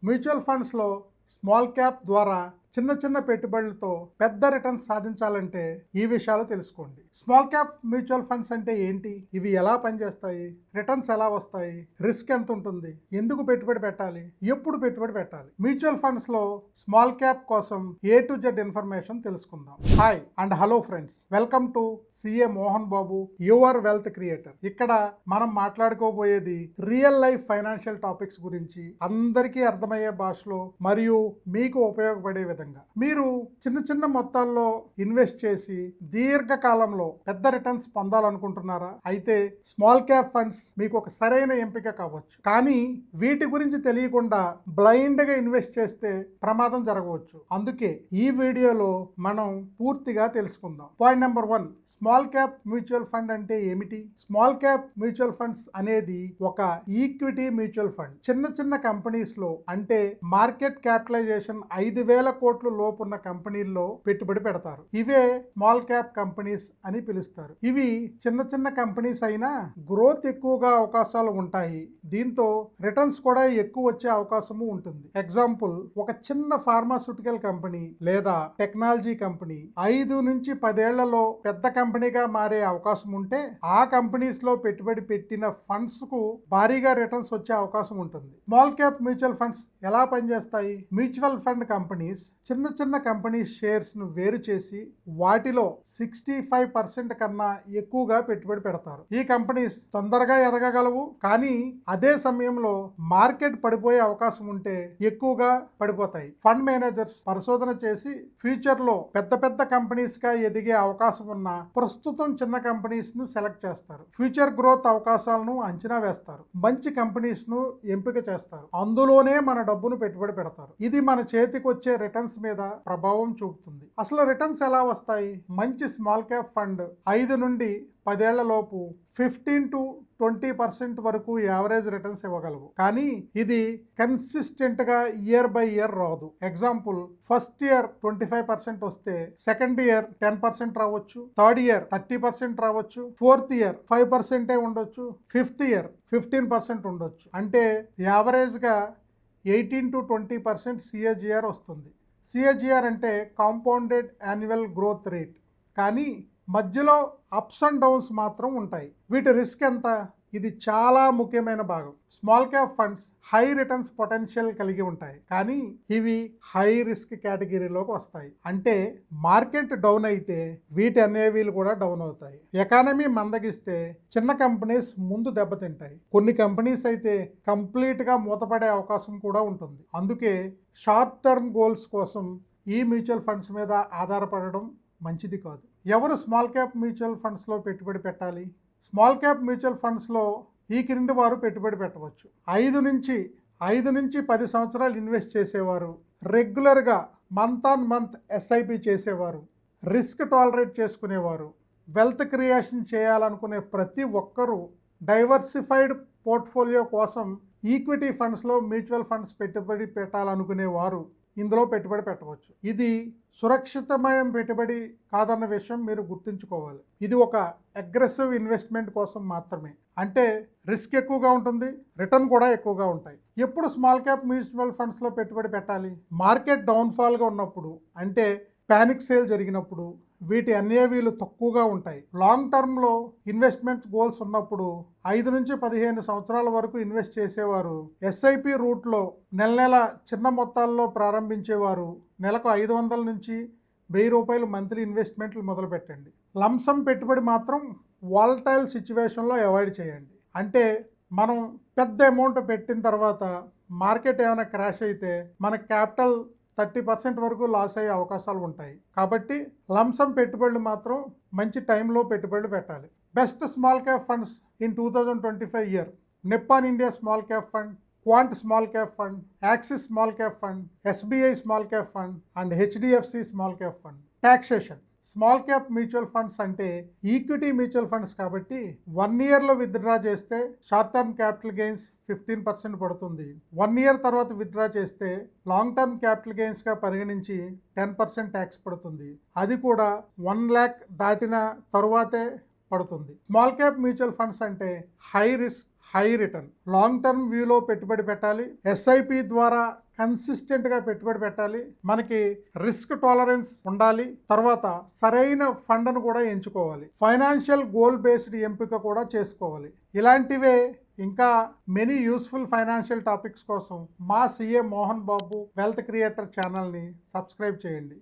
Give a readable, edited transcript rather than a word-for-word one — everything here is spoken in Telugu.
మ్యూచువల్ ఫండ్స్లో స్మాల్ క్యాప్ ద్వారా చిన్న చిన్న పెట్టుబడులతో పెద్ద రిటర్న్స్ సాధించాలంటే ఈ విషయాలు తెలుసుకోండి. స్మాల్ క్యాప్ మ్యూచువల్ ఫండ్స్ అంటే ఏంటి, ఇవి ఎలా పనిచేస్తాయి, రిటర్న్స్ ఎలా వస్తాయి, రిస్క్ ఎంత ఉంటుంది, ఎందుకు పెట్టుబడి పెట్టాలి, ఎప్పుడు పెట్టుబడి పెట్టాలి, మ్యూచువల్ ఫండ్స్ లో స్మాల్ క్యాప్ కోసం A to Z ఇన్ఫర్మేషన్ తెలుసుకుందాం. Hi and hello friends, welcome to CA Mohan Babu, your wealth creator. ఇక్కడ మనం మాట్లాడుకోబోయేది రియల్ లైఫ్ ఫైనాన్షియల్ టాపిక్స్ గురించి, అందరికీ అర్థమయ్యే భాషలో మరియు మీకు ఉపయోగపడే విధంగా. మీరు చిన్న చిన్న మొత్తాల్లో ఇన్వెస్ట్ చేసి దీర్ఘకాలంలో పెద్ద రిటర్న్స్ పొందాలనుకుంటున్నారా? అయితే స్మాల్ క్యాప్ ఫండ్స్ మీకు ఒక సరైన ఎంపిక కావచ్చు. కానీ వీటి గురించి తెలియకుండా బ్లైండ్ గా ఇన్వెస్ట్ చేస్తే ప్రమాదం జరగవచ్చు. అందుకే ఈ వీడియోలో మనం పూర్తిగా తెలుసుకుందాం. Point number 1, small cap mutual fund అంటే ఏమిటి? స్మాల్ క్యాప్ మ్యూచువల్ ఫండ్స్ అనేది ఒక ఈక్విటీ మ్యూచువల్ ఫండ్. చిన్న చిన్న కంపెనీస్ లో, అంటే మార్కెట్ క్యాపిటలైజేషన్ 5,000 కోట్ల లోపు ఉన్న కంపెనీల్లో పెట్టుబడి పెడతారు. ఇవే స్మాల్ క్యాప్ కంపెనీస్ అని పిలుస్తారు. ఇవి చిన్న చిన్న కంపెనీస్ అయినా గ్రోత్ ఎక్కువగా అవకాశాలు ఉంటాయి. దీంతో రిటర్న్స్ కూడా ఎక్కువ వచ్చే అవకాశము ఉంటుంది. ఎగ్జాంపుల్, ఒక చిన్న ఫార్మాస్యూటికల్ కంపెనీ లేదా టెక్నాలజీ కంపెనీ 5 నుంచి 10 ఏళ్లలో పెద్ద కంపెనీగా మారే అవకాశం ఉంటే ఆ కంపెనీస్ లో పెట్టుబడి పెట్టిన ఫండ్స్ కు భారీగా రిటర్న్స్ వచ్చే అవకాశం ఉంటుంది. స్మాల్ క్యాప్ మ్యూచువల్ ఫండ్స్ ఎలా పనిచేస్తాయి? మ్యూచువల్ ఫండ్ కంపెనీస్ చిన్న చిన్న కంపెనీస్ షేర్స్ ను వేరు చేసి వాటిలో 65% కన్నా ఎక్కువగా పెట్టుబడి పెడతారు. ఈ కంపెనీస్ తొందరగా ఎదగగలవు, కానీ అదే సమయంలో మార్కెట్ పడిపోయే అవకాశం ఉంటే ఎక్కువగా పడిపోతాయి. ఫండ్ మేనేజర్స్ పరిశోధన చేసి ఫ్యూచర్ లో పెద్ద పెద్ద కంపెనీస్ గా ఎదిగే అవకాశం ఉన్న ప్రస్తుతం చిన్న కంపెనీస్ ను సెలెక్ట్ చేస్తారు. ఫ్యూచర్ గ్రోత్ అవకాశాలను అంచనా వేస్తారు. మంచి కంపెనీస్ ను ఎంపిక చేస్తారు. అందులోనే మన డబ్బును పెట్టుబడి పెడతారు. ఇది మన చేతికి వచ్చే రిటర్న్స్ మీద ప్రభావం చూపుతుంది. అసలు రిటర్న్స్ ఎలా వస్తాయి? మంచి స్మాల్ క్యాప్ ఫండ్ 5 నుండి 10 ఏళ్ల లోపు 15 to 20% వరకు యావరేజ్ రిటర్న్స్ ఇవ్వగలవు. కానీ ఇది కన్సిస్టెంట్ గా ఇయర్ బై ఇయర్ రాదు. ఎగ్జాంపుల్, ఫస్ట్ ఇయర్ 25% వస్తే సెకండ్ ఇయర్ 10% రావచ్చు, థర్డ్ ఇయర్ 30% రావచ్చు, ఫోర్త్ ఇయర్ 5% ఉండొచ్చు, ఫిఫ్త్ ఇయర్ 15% ఉండొచ్చు. అంటే యావరేజ్ గా 18 to 20% CAGR వస్తుంది. CAGR అంటే కాంపౌండెడ్ యాన్యువల్ గ్రోత్ రేట్. కానీ మధ్యలో అప్స్ అండ్ డౌన్స్ మాత్రం ఉంటాయి. వీటి రిస్క్ ఎంత? ఇది చాలా ముఖ్యమైన భాగం. Small cap funds high returns potential కలిగి ఉంటాయి, కానీ ఇవి హై రిస్క్ కేటగిరీలోకి వస్తాయి. అంటే మార్కెట్ డౌన్ అయితే వీటి అనేవిలు కూడా డౌన్ అవుతాయి. ఎకానమీ మందగిస్తే చిన్న కంపెనీస్ ముందు దెబ్బతింటాయి. కొన్ని కంపెనీస్ అయితే కంప్లీట్ గా మూతపడే అవకాశం కూడా ఉంటుంది. అందుకే షార్ట్ టర్మ్ గోల్స్ కోసం ఈ మ్యూచువల్ ఫండ్స్ మీద ఆధారపడడం మంచిది కాదు. ఎవరు స్మాల్ క్యాప్ మ్యూచువల్ ఫండ్స్లో పెట్టుబడి పెట్టాలి? స్మాల్ క్యాప్ మ్యూచువల్ ఫండ్స్లో ఈ క్రింది వారు పెట్టుబడి పెట్టవచ్చు. 5 నుంచి 10 సంవత్సరాలు ఇన్వెస్ట్ చేసేవారు, రెగ్యులర్గా మంత్ ఆన్ మంత్ SIP చేసేవారు, రిస్క్ టాలరేట్ చేసుకునేవారు, వెల్త్ క్రియేషన్ చేయాలనుకునే ప్రతి ఒక్కరూ డైవర్సిఫైడ్ పోర్ట్ఫోలియో కోసం ఈక్విటీ ఫండ్స్లో మ్యూచువల్ ఫండ్స్ పెట్టుబడి పెట్టాలనుకునేవారు ఇందులో పెట్టుబడి పెట్టవచ్చు. ఇది సురక్షితమైన పెట్టుబడి కాదన్న విషయం మీరు గుర్తుంచుకోవాలి. ఇది ఒక అగ్రెసివ్ ఇన్వెస్ట్మెంట్ కోసం మాత్రమే. అంటే రిస్క్ ఎక్కువగా ఉంటుంది, రిటర్న్ కూడా ఎక్కువగా ఉంటాయి. ఎప్పుడు స్మాల్ క్యాప్ మ్యూచువల్ ఫండ్స్లో పెట్టుబడి పెట్టాలి? మార్కెట్ డౌన్ఫాల్గా ఉన్నప్పుడు, అంటే పానిక్ సేల్ జరిగినప్పుడు వీటి అనేవిలు తక్కువగా ఉంటాయి. లాంగ్ టర్మ్లో ఇన్వెస్ట్మెంట్ గోల్స్ ఉన్నప్పుడు 5 నుంచి 15 సంవత్సరాల వరకు ఇన్వెస్ట్ చేసేవారు SIP రూట్లో నెల చిన్న మొత్తాల్లో ప్రారంభించేవారు నెలకు 500 నుంచి 1000 రూపాయలు మంత్లీ ఇన్వెస్ట్మెంట్లు మొదలు పెట్టండి. లంసమ్ పెట్టుబడి మాత్రం వాలటైల్ సిచ్యువేషన్లో అవాయిడ్ చేయండి. అంటే మనం పెద్ద అమౌంట్ పెట్టిన తర్వాత మార్కెట్ ఏమైనా క్రాష్ అయితే మన క్యాపిటల్ 30% వరకు లాస్ అయ్యే అవకాశాలు ఉంటాయి. కాబట్టి లంసమ్ పెట్టుబడులు మాత్రం మంచి టైంలో పెట్టుబడులు పెట్టాలి. Best small cap funds in 2025 year: Nippon India small cap fund, quant small cap fund, axis small cap fund, SBI small cap fund and HDFC small cap fund. Taxation: small cap mutual funds అంటే ఈక్విటీ మ్యూచువల్ ఫండ్స్ కాబట్టి 1 ఇయర్లో విత్డ్రా చేస్తే షార్ట్ టర్మ్ క్యాపిటల్ గెయిన్స్ 15% పడుతుంది. 1 ఇయర్ తర్వాత విత్డ్రా చేస్తే లాంగ్ టర్మ్ క్యాపిటల్ గెయిన్స్గా పరిగణించి 10% ట్యాక్స్ పడుతుంది. అది కూడా 1 lakh దాటిన తరువాతే పడుతుంది. స్మాల్ క్యాప్ మ్యూచువల్ ఫండ్స్ అంటే high risk high return, long term వ్యూలో పెట్టుబడి పెట్టాలి. ఎస్ఐపి ద్వారా కన్సిస్టెంట్గా పెట్టుబడి పెట్టాలి. మనకి రిస్క్ టాలరెన్స్ ఉండాలి. తర్వాత సరైన ఫండ్ను కూడా ఎంచుకోవాలి. ఫైనాన్షియల్ గోల్ బేస్డ్ ఎంపిక కూడా చేసుకోవాలి. ఇలాంటివే ఇంకా మెనీ యూస్ఫుల్ ఫైనాన్షియల్ టాపిక్స్ కోసం మా CA Mohan Babu wealth creator ఛానల్ని సబ్స్క్రైబ్ చేయండి.